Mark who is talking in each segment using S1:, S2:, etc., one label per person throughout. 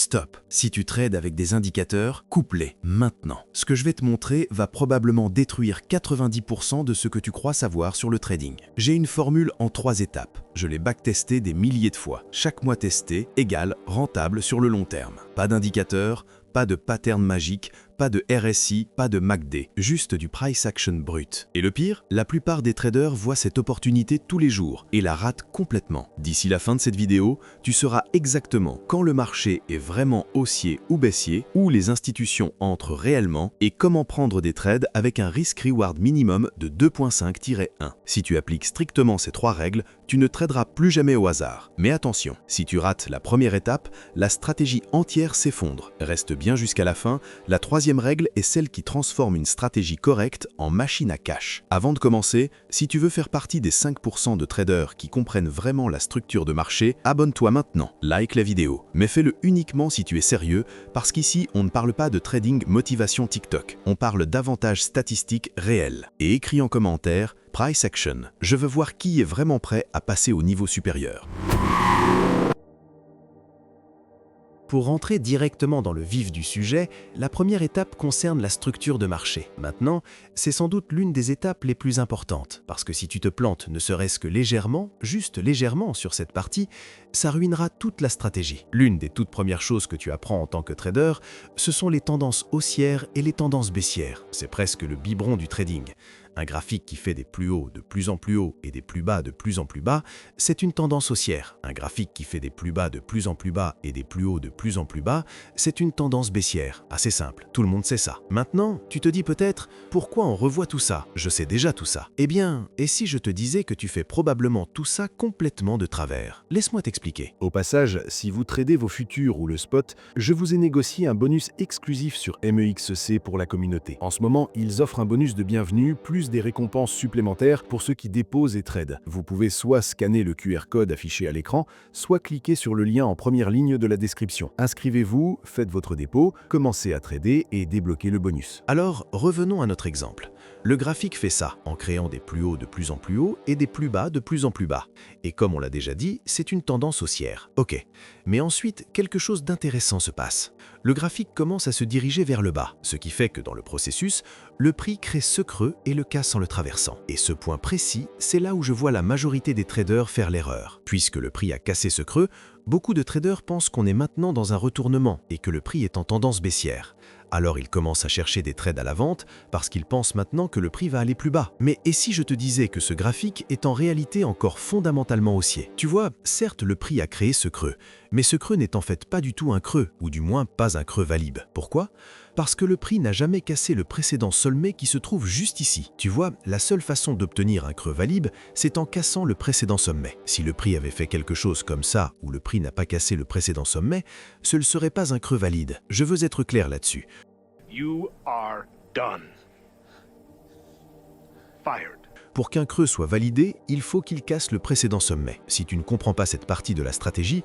S1: stop. Si tu trades avec des indicateurs, coupe-les maintenant. Ce que je vais te montrer va probablement détruire 90% de ce que tu crois savoir sur le trading. J'ai une formule en 3 étapes. Je l'ai backtestée des milliers de fois. Chaque mois testé égale rentable sur le long terme. Pas d'indicateur, pas de pattern magique, pas de RSI, pas de MACD, juste du price action brut. Et le pire, la plupart des traders voient cette opportunité tous les jours et la ratent complètement. D'ici la fin de cette vidéo, tu sauras exactement quand le marché est vraiment haussier ou baissier, où les institutions entrent réellement et comment prendre des trades avec un risk-reward minimum de 2.5-1. Si tu appliques strictement ces 3 règles, tu ne traderas plus jamais au hasard. Mais attention, si tu rates la première étape, la stratégie entière s'effondre. Reste bien jusqu'à la fin, la troisième règle est celle qui transforme une stratégie correcte en machine à cash. Avant de commencer, si tu veux faire partie des 5% de traders qui comprennent vraiment la structure de marché, abonne-toi maintenant, like la vidéo. Mais fais-le uniquement si tu es sérieux, parce qu'ici, on ne parle pas de trading motivation TikTok. On parle d'avantages statistiques réels. Et écris en commentaire « Price Action ». Je veux voir qui est vraiment prêt à passer au niveau supérieur. Pour rentrer directement dans le vif du sujet, la première étape concerne la structure de marché. Maintenant, c'est sans doute l'une des étapes les plus importantes, parce que si tu te plantes ne serait-ce que légèrement, juste légèrement sur cette partie, ça ruinera toute la stratégie. L'une des toutes premières choses que tu apprends en tant que trader, ce sont les tendances haussières et les tendances baissières. C'est presque le biberon du trading. Un graphique qui fait des plus hauts de plus en plus hauts et des plus bas de plus en plus bas, c'est une tendance haussière. Un graphique qui fait des plus bas de plus en plus bas et des plus hauts de plus en plus bas, c'est une tendance baissière. Assez simple, tout le monde sait ça. Maintenant, tu te dis peut-être, pourquoi on revoit tout ça? Je sais déjà tout ça. Eh bien, et si je te disais que tu fais probablement tout ça complètement de travers? Laisse-moi t'expliquer.
S2: Au passage, si vous tradez vos futurs ou le spot, je vous ai négocié un bonus exclusif sur MEXC pour la communauté. En ce moment, ils offrent un bonus de bienvenue, plus des récompenses supplémentaires pour ceux qui déposent et tradent. Vous pouvez soit scanner le QR code affiché à l'écran, soit cliquer sur le lien en première ligne de la description. Inscrivez-vous, faites votre dépôt, commencez à trader et débloquez le bonus.
S1: Alors, revenons à notre exemple. Le graphique fait ça, en créant des plus hauts de plus en plus hauts et des plus bas de plus en plus bas. Et comme on l'a déjà dit, c'est une tendance haussière. Ok. Mais ensuite, quelque chose d'intéressant se passe. Le graphique commence à se diriger vers le bas, ce qui fait que dans le processus, le prix crée ce creux et le casse en le traversant. Et ce point précis, c'est là où je vois la majorité des traders faire l'erreur. Puisque le prix a cassé ce creux, beaucoup de traders pensent qu'on est maintenant dans un retournement et que le prix est en tendance baissière. Alors ils commencent à chercher des trades à la vente parce qu'ils pensent maintenant que le prix va aller plus bas. Mais et si je te disais que ce graphique est en réalité encore fondamentalement haussier? Tu vois, certes le prix a créé ce creux, mais ce creux n'est en fait pas du tout un creux, ou du moins pas un creux valide. Pourquoi? Parce que le prix n'a jamais cassé le précédent sommet qui se trouve juste ici. Tu vois, la seule façon d'obtenir un creux valide, c'est en cassant le précédent sommet. Si le prix avait fait quelque chose comme ça, où le prix n'a pas cassé le précédent sommet, ce ne serait pas un creux valide. Je veux être clair là-dessus.
S3: You are done. Fired.
S1: Pour qu'un creux soit validé, il faut qu'il casse le précédent sommet. Si tu ne comprends pas cette partie de la stratégie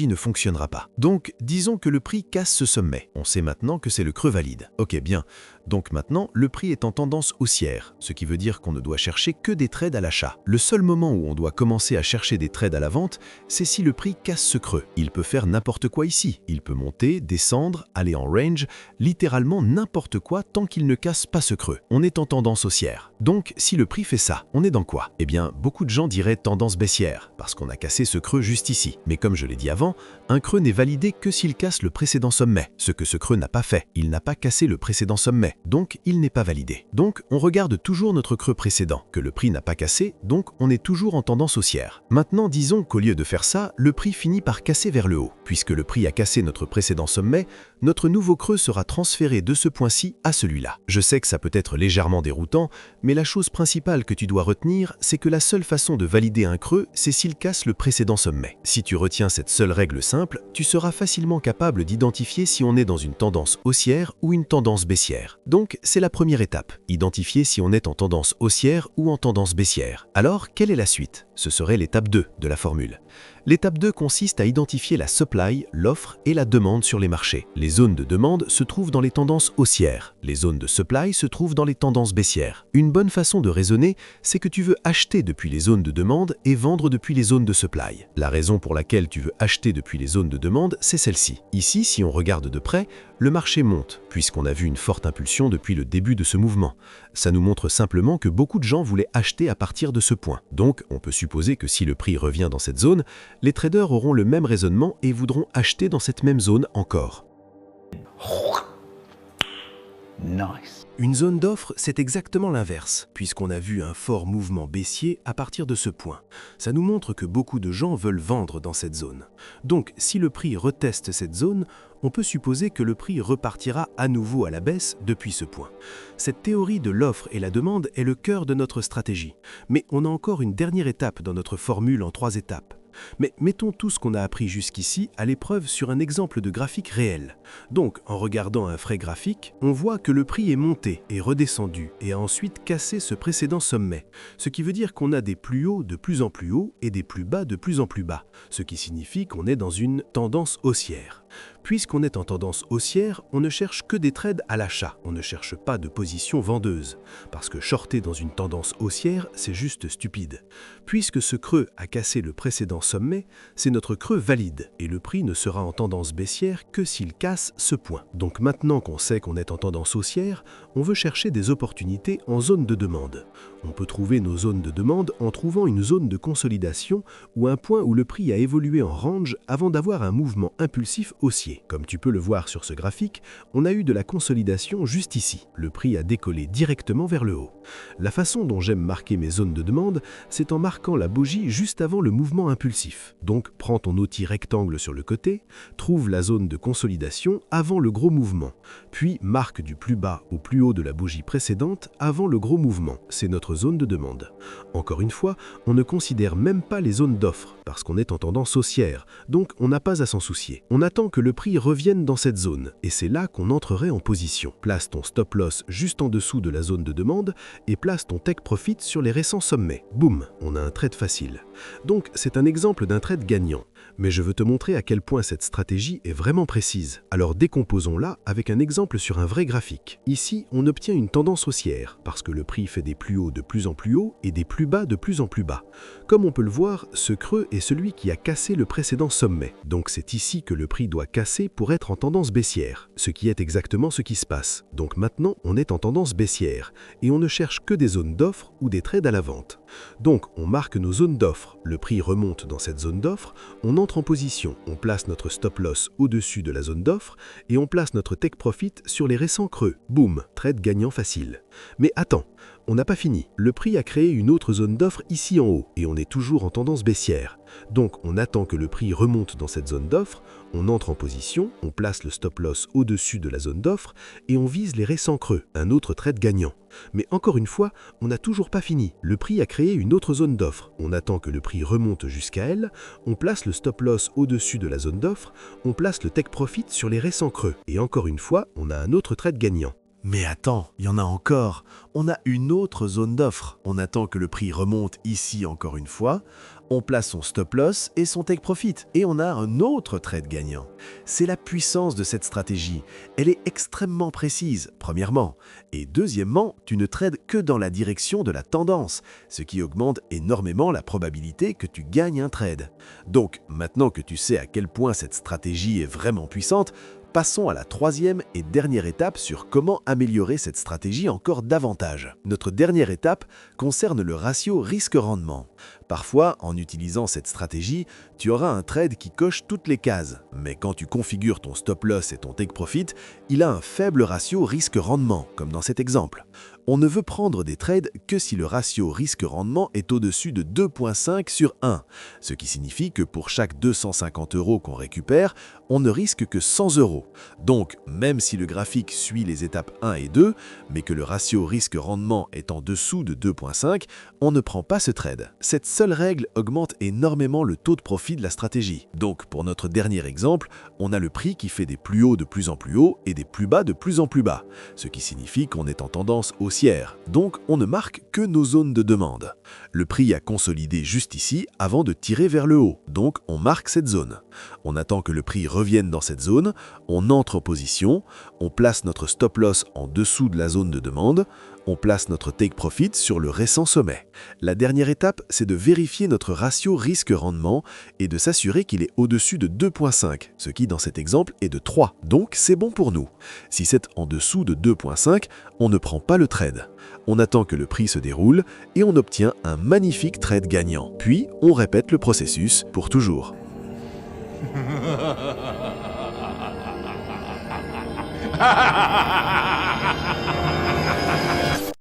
S1: ne fonctionnera pas. Donc, disons que le prix casse ce sommet. On sait maintenant que c'est le creux valide. Ok, bien. Donc maintenant, le prix est en tendance haussière, ce qui veut dire qu'on ne doit chercher que des trades à l'achat. Le seul moment où on doit commencer à chercher des trades à la vente, c'est si le prix casse ce creux. Il peut faire n'importe quoi ici. Il peut monter, descendre, aller en range, littéralement n'importe quoi tant qu'il ne casse pas ce creux. On est en tendance haussière. Donc, si le prix fait ça, on est dans quoi? Eh bien, beaucoup de gens diraient tendance baissière, parce qu'on a cassé ce creux juste ici. Mais comme je l'ai dit avant, un creux n'est validé que s'il casse le précédent sommet, ce que ce creux n'a pas fait. Il n'a pas cassé le précédent sommet, donc il n'est pas validé. Donc, on regarde toujours notre creux précédent, que le prix n'a pas cassé, donc on est toujours en tendance haussière. Maintenant, disons qu'au lieu de faire ça, le prix finit par casser vers le haut. Puisque le prix a cassé notre précédent sommet, notre nouveau creux sera transféré de ce point-ci à celui-là. Je sais que ça peut être légèrement déroutant, mais la chose principale que tu dois retenir, c'est que la seule façon de valider un creux, c'est s'il casse le précédent sommet. Si tu retiens cette seule règle simple, tu seras facilement capable d'identifier si on est dans une tendance haussière ou une tendance baissière. Donc, c'est la première étape, identifier si on est en tendance haussière ou en tendance baissière. Alors, quelle est la suite? Ce serait l'étape 2 de la formule. L'étape 2 consiste à identifier la supply, l'offre et la demande sur les marchés. Les zones de demande se trouvent dans les tendances haussières. Les zones de supply se trouvent dans les tendances baissières. Une bonne façon de raisonner, c'est que tu veux acheter depuis les zones de demande et vendre depuis les zones de supply. La raison pour laquelle tu veux acheter depuis les zones de demande, c'est celle-ci. Ici, si on regarde de près, le marché monte, puisqu'on a vu une forte impulsion depuis le début de ce mouvement. Ça nous montre simplement que beaucoup de gens voulaient acheter à partir de ce point. Donc, on peut supposer que si le prix revient dans cette zone, les traders auront le même raisonnement et voudront acheter dans cette même zone encore.
S3: Nice.
S1: Une zone d'offre, c'est exactement l'inverse, puisqu'on a vu un fort mouvement baissier à partir de ce point. Ça nous montre que beaucoup de gens veulent vendre dans cette zone. Donc, si le prix reteste cette zone, on peut supposer que le prix repartira à nouveau à la baisse depuis ce point. Cette théorie de l'offre et la demande est le cœur de notre stratégie. Mais on a encore une dernière étape dans notre formule en 3 étapes. Mais mettons tout ce qu'on a appris jusqu'ici à l'épreuve sur un exemple de graphique réel. Donc, en regardant un vrai graphique, on voit que le prix est monté et redescendu et a ensuite cassé ce précédent sommet. Ce qui veut dire qu'on a des plus hauts de plus en plus hauts et des plus bas de plus en plus bas, ce qui signifie qu'on est dans une tendance haussière. Puisqu'on est en tendance haussière, on ne cherche que des trades à l'achat, on ne cherche pas de position vendeuse, parce que shorter dans une tendance haussière, c'est juste stupide. Puisque ce creux a cassé le précédent sommet, c'est notre creux valide, et le prix ne sera en tendance baissière que s'il casse ce point. Donc maintenant qu'on sait qu'on est en tendance haussière, on veut chercher des opportunités en zone de demande. On peut trouver nos zones de demande en trouvant une zone de consolidation ou un point où le prix a évolué en range avant d'avoir un mouvement impulsif haussier. Comme tu peux le voir sur ce graphique, on a eu de la consolidation juste ici. Le prix a décollé directement vers le haut. La façon dont j'aime marquer mes zones de demande, c'est en marquant la bougie juste avant le mouvement impulsif. Donc prends ton outil rectangle sur le côté, trouve la zone de consolidation avant le gros mouvement, puis marque du plus bas au plus haut de la bougie précédente avant le gros mouvement. C'est notre zone de demande. Encore une fois, on ne considère même pas les zones d'offre, parce qu'on est en tendance haussière, donc on n'a pas à s'en soucier. On attend que le prix revienne dans cette zone, et c'est là qu'on entrerait en position. Place ton stop loss juste en dessous de la zone de demande, et place ton take profit sur les récents sommets. Boum, on a un trade facile. Donc c'est un exemple d'un trade gagnant. Mais je veux te montrer à quel point cette stratégie est vraiment précise. Alors décomposons-la avec un exemple sur un vrai graphique. Ici, on obtient une tendance haussière, parce que le prix fait des plus hauts de plus en plus hauts et des plus bas de plus en plus bas. Comme on peut le voir, ce creux est celui qui a cassé le précédent sommet. Donc c'est ici que le prix doit casser pour être en tendance baissière, ce qui est exactement ce qui se passe. Donc maintenant, on est en tendance baissière, et on ne cherche que des zones d'offre ou des trades à la vente. Donc on marque nos zones d'offre, le prix remonte dans cette zone d'offre, on entre en position, on place notre stop loss au-dessus de la zone d'offre et on place notre take profit sur les récents creux. Boum, trade gagnant facile. Mais attends, on n'a pas fini. Le prix a créé une autre zone d'offre ici en haut et on est toujours en tendance baissière. Donc on attend que le prix remonte dans cette zone d'offre, on entre en position, on place le stop loss au-dessus de la zone d'offre et on vise les récents creux, un autre trade gagnant. Mais encore une fois, on n'a toujours pas fini. Le prix a créé une autre zone d'offre. On attend que le prix remonte jusqu'à elle, on place le stop loss au-dessus de la zone d'offre, on place le take profit sur les récents creux. Et encore une fois, on a un autre trade gagnant.
S4: Mais attends, il y en a encore. On a une autre zone d'offre. On attend que le prix remonte ici encore une fois. On place son stop loss et son take profit. Et on a un autre trade gagnant. C'est la puissance de cette stratégie. Elle est extrêmement précise, premièrement. Et deuxièmement, tu ne trades que dans la direction de la tendance, ce qui augmente énormément la probabilité que tu gagnes un trade. Donc, maintenant que tu sais à quel point cette stratégie est vraiment puissante, passons à la troisième et dernière étape sur comment améliorer cette stratégie encore davantage. Notre dernière étape concerne le ratio risque-rendement. Parfois, en utilisant cette stratégie, tu auras un trade qui coche toutes les cases. Mais quand tu configures ton stop loss et ton take profit, il a un faible ratio risque-rendement, comme dans cet exemple. On ne veut prendre des trades que si le ratio risque-rendement est au-dessus de 2,5 sur 1, ce qui signifie que pour chaque 250 € qu'on récupère, on ne risque que 100 €. Donc, même si le graphique suit les étapes 1 et 2, mais que le ratio risque-rendement est en dessous de 2,5, on ne prend pas ce trade. Cette seule règle augmente énormément le taux de profit de la stratégie. Donc, pour notre dernier exemple, on a le prix qui fait des plus hauts de plus en plus hauts et des plus bas de plus en plus bas, ce qui signifie qu'on est en tendance haussière. Donc, on ne marque que nos zones de demande. Le prix a consolidé juste ici avant de tirer vers le haut, donc on marque cette zone. On attend que le prix revienne dans cette zone, on entre en position, on place notre stop loss en dessous de la zone de demande, on place notre take profit sur le récent sommet. La dernière étape, c'est de vérifier notre ratio risque-rendement et de s'assurer qu'il est au-dessus de 2.5, ce qui dans cet exemple est de 3, donc c'est bon pour nous. Si c'est en dessous de 2.5, on ne prend pas le trade. On attend que le prix se déroule et on obtient un magnifique trade gagnant. Puis, on répète le processus pour toujours.
S3: Ha ha ha ha ha ha!